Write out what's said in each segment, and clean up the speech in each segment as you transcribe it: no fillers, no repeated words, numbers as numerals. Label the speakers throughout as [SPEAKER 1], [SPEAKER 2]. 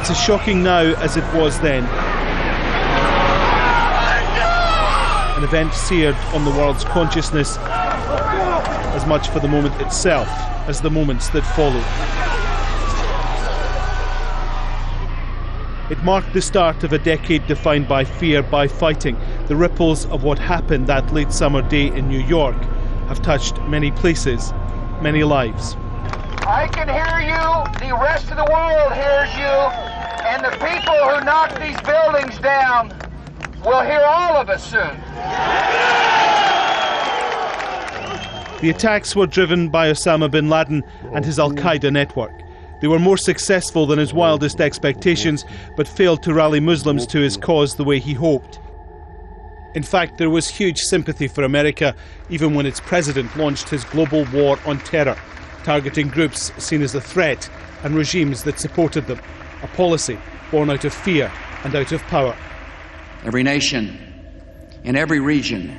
[SPEAKER 1] It's as shocking now as it was then. An event seared on the world's consciousness as much for the moment itself as the moments that followed. It marked the start of a decade defined by fear, by fighting. The ripples of what happened that late summer day in New York have touched many places, many lives.
[SPEAKER 2] I can hear you, the rest of the world hears you, and the people who knocked these buildings down will hear all of us soon.
[SPEAKER 1] The attacks were driven by Osama bin Laden and his Al-Qaeda network. They were more successful than his wildest expectations, but failed to rally Muslims to his cause the way he hoped. In fact, there was huge sympathy for America, even when its president launched his global war on terror, targeting groups seen as a threat and regimes that supported them, a policy born out of fear and out of power.
[SPEAKER 3] Every nation in every region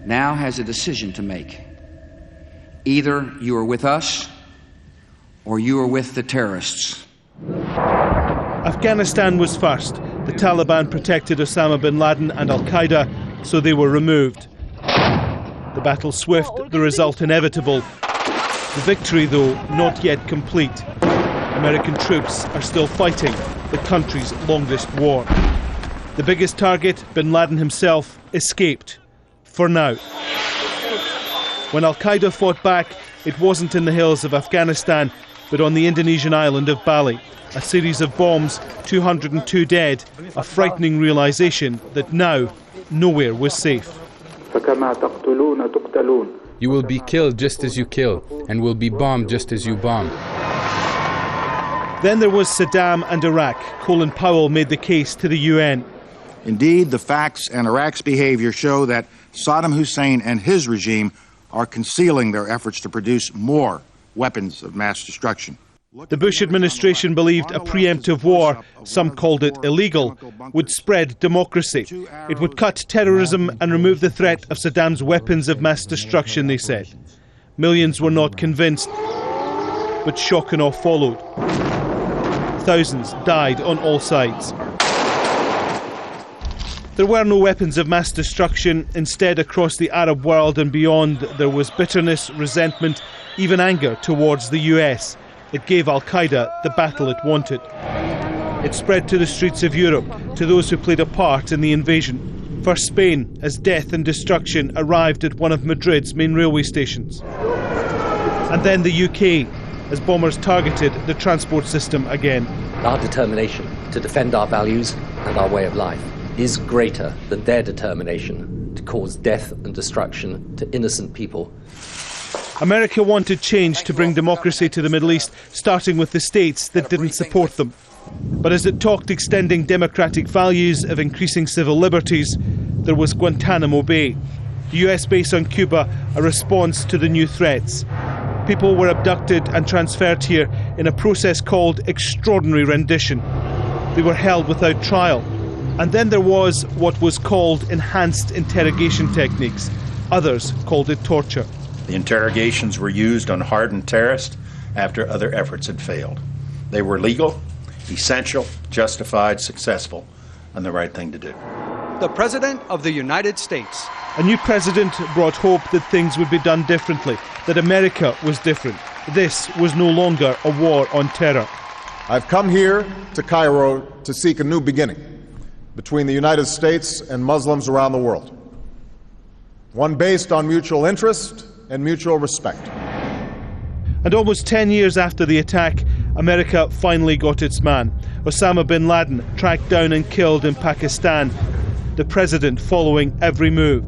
[SPEAKER 3] now has a decision to make. Either you are with us or you are with the terrorists.
[SPEAKER 1] Afghanistan was first. The Taliban protected Osama bin Laden and Al-Qaeda, so they were removed. The battle swift, the result inevitable. The victory, though, not yet complete. American troops are still fighting the country's longest war. The biggest target, bin Laden himself, escaped. For now. When Al-Qaeda fought back, it wasn't in the hills of Afghanistan, but on the Indonesian island of Bali. A series of bombs, 202 dead, a frightening realisation that now nowhere was safe.
[SPEAKER 4] You will be killed just as you kill, and will be bombed just as you bomb.
[SPEAKER 1] Then there was Saddam and Iraq. Colin Powell made the case to the UN.
[SPEAKER 5] Indeed, the facts and Iraq's behavior show that Saddam Hussein and his regime are concealing their efforts to produce more weapons of mass destruction.
[SPEAKER 1] The Bush administration believed a preemptive war, some called it illegal, would spread democracy. It would cut terrorism and remove the threat of Saddam's weapons of mass destruction, they said. Millions were not convinced, but shock and awe followed. Thousands died on all sides. There were no weapons of mass destruction. Instead, across the Arab world and beyond, there was bitterness, resentment, even anger towards the US. It gave Al-Qaeda the battle it wanted. It spread to the streets of Europe, to those who played a part in the invasion. First Spain, as death and destruction arrived at one of Madrid's main railway stations. And then the UK, as bombers targeted the transport system again.
[SPEAKER 6] Our determination to defend our values and our way of life is greater than their determination to cause death and destruction to innocent people.
[SPEAKER 1] America wanted change to bring democracy to the Middle East, starting with the states that didn't support them. But as it talked extending democratic values, of increasing civil liberties, there was Guantanamo Bay, the US base on Cuba, a response to the new threats. People were abducted and transferred here in a process called extraordinary rendition. They were held without trial. And then there was what was called enhanced interrogation techniques. Others called it torture.
[SPEAKER 7] The interrogations were used on hardened terrorists after other efforts had failed. They were legal, essential, justified, successful, and the right thing to do.
[SPEAKER 8] The President of the United States.
[SPEAKER 1] A new president brought hope that things would be done differently, that America was different. This was no longer a war on terror.
[SPEAKER 9] I've come here to Cairo to seek a new beginning between the United States and Muslims around the world. One based on mutual interest and mutual respect.
[SPEAKER 1] And almost 10 years after the attack, America finally got its man. Osama bin Laden, tracked down and killed in Pakistan. The president following every move.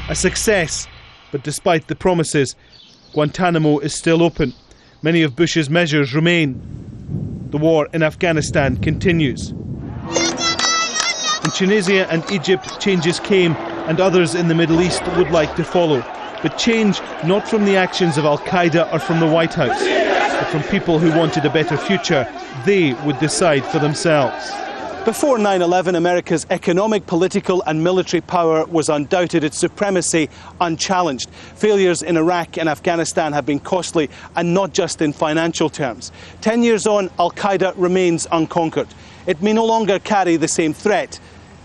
[SPEAKER 1] A success, but despite the promises, Guantanamo is still open. Many of Bush's measures remain. The war in Afghanistan continues. In Tunisia and Egypt, changes came, and others in the Middle East would like to follow. But change not from the actions of Al-Qaeda or from the White House, but from people who wanted a better future. They would decide for themselves. Before 9/11, America's economic, political and military power was undoubted, its supremacy unchallenged. Failures in Iraq and Afghanistan have been costly, and not just in financial terms. 10 years on, Al-Qaeda remains unconquered. It may no longer carry the same threat,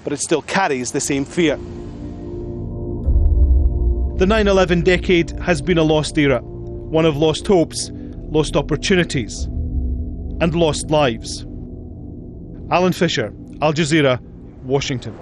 [SPEAKER 1] but it still carries the same fear. The 9/11 decade has been a lost era, one of lost hopes, lost opportunities, and lost lives. Alan Fisher, Al Jazeera, Washington.